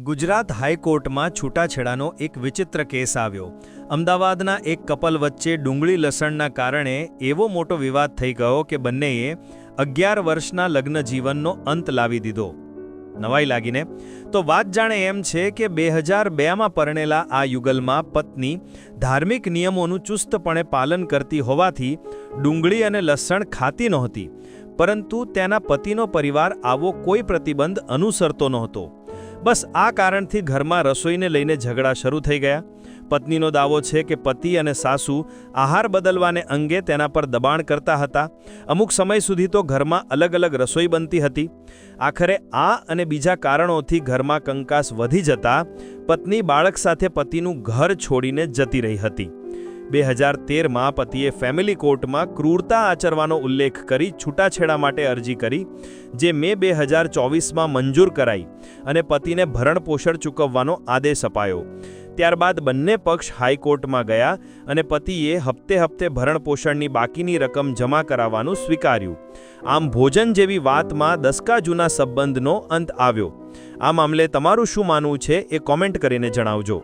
ગુજરાત હાઈકોર્ટમાં છૂટાછેડાનો એક વિચિત્ર કેસ આવ્યો। અમદાવાદના એક કપલ વચ્ચે ડુંગળી લસણના કારણે એવો મોટો વિવાદ થઈ ગયો કે બંનેએ 11 વર્ષના લગ્ન જીવનનો અંત લાવી દીધો। નવાઈ લાગીને તો વાત જાણે એમ છે કે 2002માં પરણેલા આ યુગલમાં પત્ની ધાર્મિક નિયમોનું ચુસ્તપણે પાલન કરતી હોવાથી ડુંગળી અને લસણ ખાતી નહોતી, પરંતુ તેના પતિનો પરિવાર આવો કોઈ પ્રતિબંધ અનુસરતો નહોતો। બસ આ કારણથી ઘરમાં રસોઈને લઈને ઝઘડા શરૂ થઈ ગયા। પત્નીનો દાવો છે કે પતિ અને સાસુ આહાર બદલવાને અંગે તેના પર દબાણ કરતા હતા। અમુક સમય સુધી તો ઘરમાં અલગ અલગ રસોઈ બનતી હતી। આખરે આ અને બીજા કારણોથી ઘરમાં કંકાસ વધી જતા પત્ની બાળક સાથે પતિનું ઘર છોડીને જતી રહી હતી। 2013માં પતિએ ફેમિલી કોર્ટમાં ક્રૂરતા આચરવાનો ઉલ્લેખ કરી છૂટાછેડા માટે અરજી કરી, જે મે 2024માં મંજૂર કરાઈ અને પતિને ભરણપોષણ ચૂકવવાનો આદેશ અપાયો। ત્યારબાદ બંને પક્ષ હાઈકોર્ટમાં ગયા અને પતિએ હપ્તે ભરણપોષણની બાકીની રકમ જમા કરાવવાનું સ્વીકાર્યું। આમ ભોજન જેવી વાતમાં દસકા જૂના સંબંધનો અંત આવ્યો। આ મામલે તમારું શું માનવું છે એ કોમેન્ટ કરીને જણાવજો।